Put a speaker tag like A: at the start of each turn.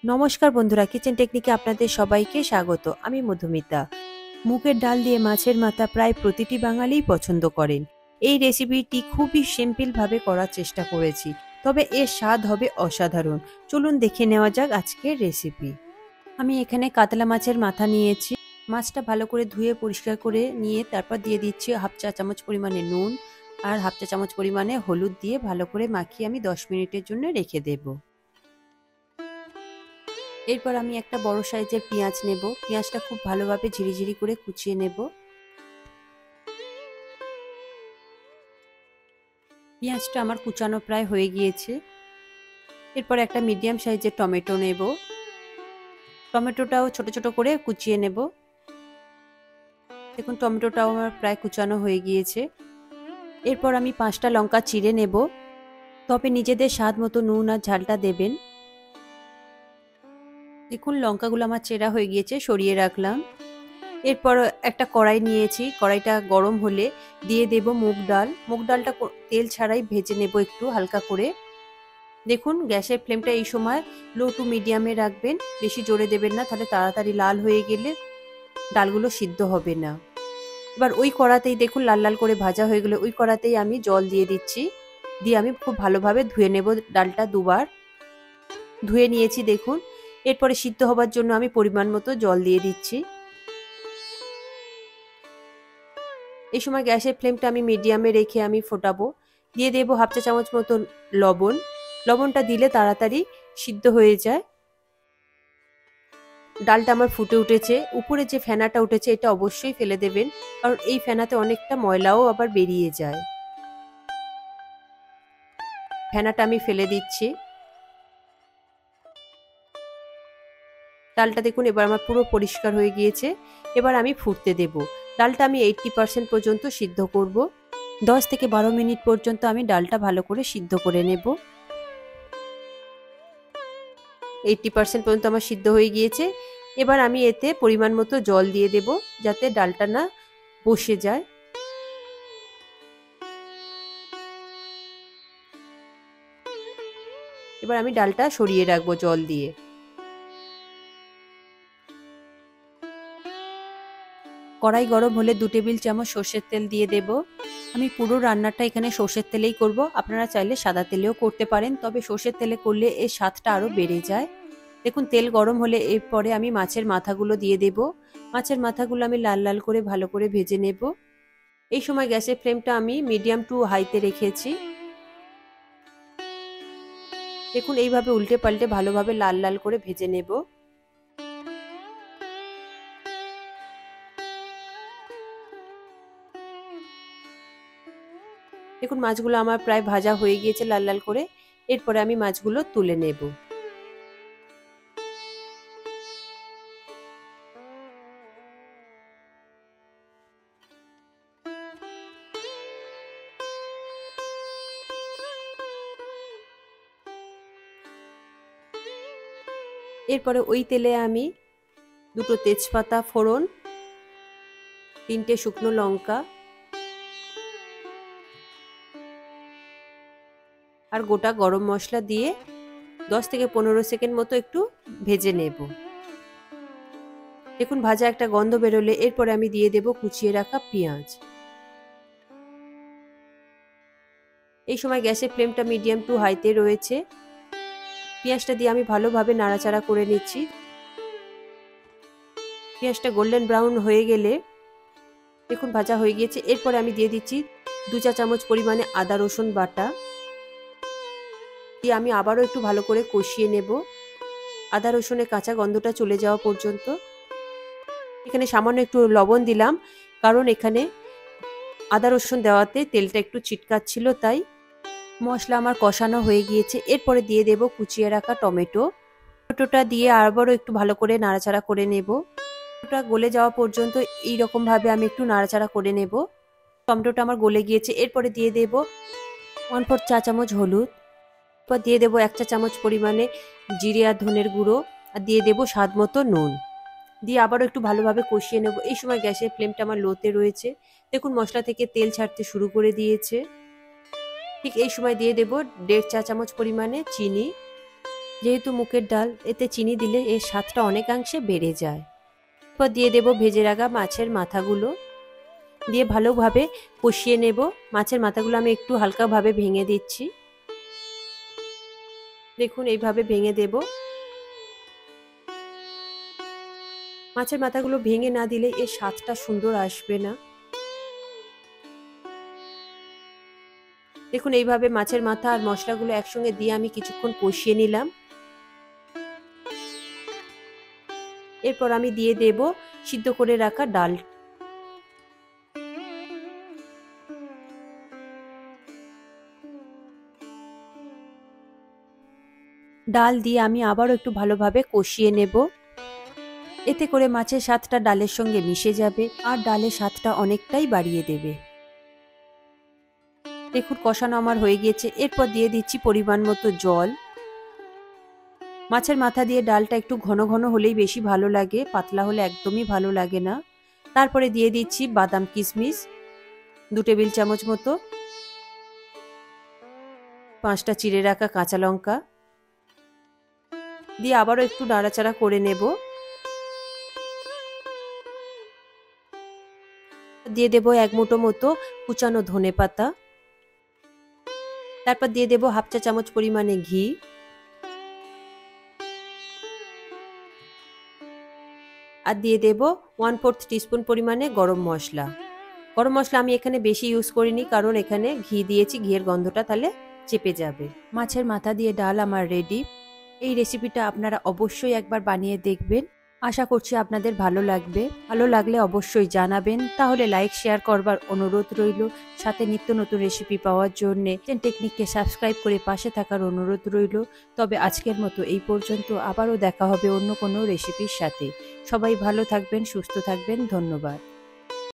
A: নমস্কার বন্ধুরা, কিচেন টেকনিকে আপনাদের সবাইকে স্বাগত। আমি মধুমিতা। মুগের ডাল দিয়ে মাছের মাথা প্রায় প্রতিটি বাঙালিই পছন্দ করেন। এই রেসিপিটি খুবই সিম্পলভাবে করার চেষ্টা করেছি, তবে এর স্বাদ হবে অসাধারণ। চলুন দেখে নেওয়া যাক আজকের রেসিপি। আমি এখানে কাতলা মাছের মাথা নিয়েছি। মাছটা ভালো করে ধুয়ে পরিষ্কার করে নিয়ে তারপর দিয়ে দিচ্ছি হাফ চা চামচ পরিমাণে নুন আর হাফ চা চামচ পরিমাণে হলুদ দিয়ে ভালো করে মাখিয়ে আমি 10 মিনিটের জন্য রেখে দেবো। এরপর আমি একটা বড় সাইজের পেঁয়াজ নেব। পেঁয়াজটা খুব ভালোভাবে ঝিরিঝিরি করে কুচিয়ে নেব। পেঁয়াজটা আমার কুচানো প্রায় হয়ে গিয়েছে। এরপর একটা মিডিয়াম সাইজের টমেটো নেব। টমেটোটাও ছোট ছোট করে কুচিয়ে নেব। দেখুন টমেটোটাও আমার প্রায় কুচানো হয়ে গিয়েছে। এরপর আমি 5টা লঙ্কা চিড়ে নেব, তবে নিজেদের স্বাদ মতো নুন আর ঝালটা দেবেন। দেখুন লঙ্কাগুলো আমার চেরা হয়ে গিয়েছে, সরিয়ে রাখলাম। এরপর একটা কড়াই নিয়েছি। কড়াইটা গরম হলে দিয়ে দেব মুগ ডাল। মুগ ডালটা তেল ছাড়াই ভেজে নেব একটু হালকা করে। দেখুন গ্যাসের ফ্লেমটা এই সময় লো টু মিডিয়ামে রাখবেন, বেশি জোরে দেবেন না, তাহলে তাড়াতাড়ি লাল হয়ে গেলে ডালগুলো সিদ্ধ হবে না। এবার ওই কড়াতেই দেখুন লাল লাল করে ভাজা হয়ে গেলে ওই কড়াতেই আমি জল দিয়ে দিচ্ছি। দিয়ে আমি খুব ভালোভাবে ধুয়ে নেব। ডালটা দুবার ধুয়ে নিয়েছি দেখুন। এরপরে সিদ্ধ হবার জন্য আমি পরিমাণ মতো জল দিয়ে দিচ্ছি। এই সময় গ্যাসের ফ্লেমটা আমি মিডিয়ামে রেখে আমি ফোটাবো। দিয়ে দেবো হাফ চা চামচ মতো লবণ। লবণটা দিলে তাড়াতাড়ি সিদ্ধ হয়ে যায়। ডালটা আমার ফুটে উঠেছে। উপরে যে ফেনাটা উঠেছে এটা অবশ্যই ফেলে দেবেন, কারণ এই ফেনাতে অনেকটা ময়লাও আবার বেরিয়ে যায়। ফেনাটা আমি ফেলে দিচ্ছি। ডালটা দেখুন এবার আমার পুরো পরিষ্কার হয়ে গিয়েছে। এবার আমি ফুটতে দেব। ডালটা আমি 80% পর্যন্ত সিদ্ধ করব। 10 থেকে 12 মিনিট পর্যন্ত আমি ডালটা ভালো করে সিদ্ধ করে নেব। 80% পর্যন্ত আমার সিদ্ধ হয়ে গিয়েছে। এবার আমি এতে পরিমাণ মতো জল দিয়ে দেব, যাতে ডালটা না বসে যায়। এবার আমি ডালটা সরিয়ে রাখবো জল দিয়ে। কড়াই গরম হলে 2 টেবিল চামচ সর্ষের তেল দিয়ে দেব। আমি পুরো রান্নাটা এখানে সর্ষের তেলেই করব। আপনারা চাইলে সাদা তেলেও করতে পারেন, তবে সর্ষের তেলে করলে এর স্বাদটা আরো বেড়ে যায়। দেখুন তেল গরম হলে এরপরে আমি মাছের মাথাগুলো দিয়ে দেব। মাছের মাথাগুলো আমি লাল লাল করে ভালো করে ভেজে নেব। এই সময় গ্যাসের ফ্লেমটা আমি মিডিয়াম টু হাইতে রেখেছি। দেখুন এইভাবে উল্টে পাল্টে ভালোভাবে লাল লাল করে ভেজে নেব। দেখুন মাছগুলো আমার প্রায় ভাজা হয়ে গিয়েছে লাল লাল করে। এরপরে আমি মাছগুলো তুলে নেব। এরপরে ওই তেলে আমি 2টো তেজপাতা ফোড়ন, 3টে শুকনো লঙ্কা আর গোটা গরম মশলা দিয়ে 10 থেকে 15 সেকেন্ড মতো একটু ভেজে নেব। দেখুন ভাজা একটা গন্ধ বেরোলে এরপরে আমি দিয়ে দেব কুচিয়ে রাখা পেঁয়াজ। এই সময় গ্যাসের ফ্লেমটা মিডিয়াম টু হাইতে রয়েছে। পেঁয়াজটা দিয়ে আমি ভালোভাবে নাড়াচাড়া করে নিচ্ছি। পেঁয়াজটা গোল্ডেন ব্রাউন হয়ে গেলে দেখুন ভাজা হয়ে গিয়েছে। এরপরে আমি দিয়ে দিচ্ছি 2 চা চামচ পরিমাণে আদা রসুন বাটা। দিয়ে আমি আবারও একটু ভালো করে কষিয়ে নেব, আদা রসুনের কাঁচা গন্ধটা চলে যাওয়া পর্যন্ত। এখানে সামান্য একটু লবণ দিলাম, কারণ এখানে আদা রসুন দেওয়াতে তেলটা একটু চিটকাচ্ছিল, তাই। মশলা আমার কষানো হয়ে গিয়েছে। এরপরে দিয়ে দেব কুচিয়ে রাখা টমেটো। টমেটোটা দিয়ে আবারও একটু ভালো করে নাড়াচাড়া করে নেব। টমেটোটা গলে যাওয়া পর্যন্ত এইরকম ভাবে আমি একটু নাড়াচাড়া করে নেব। টমেটোটা আমার গলে গিয়েছে। এরপরে দিয়ে দেব 1/4 চা চামচ হলুদ। এরপর দিয়ে দেব 1 চা চামচ পরিমাণে জিরে আর ধনের গুঁড়ো, আর দিয়ে দেব স্বাদ মতো নুন। দিয়ে আবারও একটু ভালোভাবে কষিয়ে নেব। এই সময় গ্যাসের ফ্লেমটা আমার লোতে রয়েছে। দেখুন মশলা থেকে তেল ছাড়তে শুরু করে দিয়েছে। ঠিক এই সময় দিয়ে দেব 1.5 চা চামচ পরিমাণে চিনি। যেহেতু মুগের ডাল, এতে চিনি দিলে এর স্বাদটা অনেকাংশে বেড়ে যায়। এরপর দিয়ে দেব ভেজে রাখা মাছের মাথাগুলো, দিয়ে ভালোভাবে কষিয়ে নেব। মাছের মাথাগুলো আমি একটু হালকাভাবে ভেঙে দিচ্ছি। দেখুন এইভাবে ভেঙে দেব। মাছের মাথাগুলো ভেঙে না দিলে এর স্বাদটা সুন্দর আসবে না। দেখুন এইভাবে মাছের মাথা আর মশলাগুলো একসঙ্গে দিয়ে আমি কিছুক্ষণ কষিয়ে নিলাম। এরপর আমি দিয়ে দেব সিদ্ধ করে রাখা ডাল। ডাল দিয়ে আমি আবারও একটু ভালোভাবে কষিয়ে নেব। এতে করে মাছের স্বাদটা ডালের সঙ্গে মিশে যাবে আর ডালের স্বাদটা অনেকটাই বাড়িয়ে দেবে। দেখুন কষানো আমার হয়ে গিয়েছে। এরপর দিয়ে দিচ্ছি পরিমাণ মতো জল। মাছের মাথা দিয়ে ডালটা একটু ঘন ঘন হলেই বেশি ভালো লাগে, পাতলা হলে একদমই ভালো লাগে না। তারপরে দিয়ে দিচ্ছি বাদাম কিশমিশ 2 টেবিল চামচ মতো, 5টা চিড়ে রাখা কাঁচা লঙ্কা দিয়ে আবারও একটু নাড়াচাড়া করে নেব। দিয়ে দেব 1 মুঠো মতো কুচানো ধনেপাতা। তারপর দিয়ে দেব 1/2 চা চামচ পরিমাণে ঘি। আর দিয়ে দেব 1/4 টিস্পুন পরিমাণে গরম মশলা। গরম মশলা আমি এখানে বেশি ইউজ করিনি, কারণ এখানে ঘি দিয়েছি, ঘিয়ের গন্ধটা তাহলে চেপে যাবে। মাছের মাথা দিয়ে ডাল আমার রেডি। এই রেসিপিটা আপনারা অবশ্যই একবার বানিয়ে দেখবেন। আশা করছি আপনাদের ভালো লাগবে। ভালো লাগলে অবশ্যই জানাবেন। তাহলে লাইক শেয়ার করবার অনুরোধ রইল। সাথে নিত্য নতুন রেসিপি পাওয়ার জন্য কিচেন টেকনিককে সাবস্ক্রাইব করে পাশে থাকার অনুরোধ রইল। তবে আজকের মতো এই পর্যন্ত, আবারও দেখা হবে অন্য কোনো রেসিপির সাথে। সবাই ভালো থাকবেন, সুস্থ থাকবেন। ধন্যবাদ।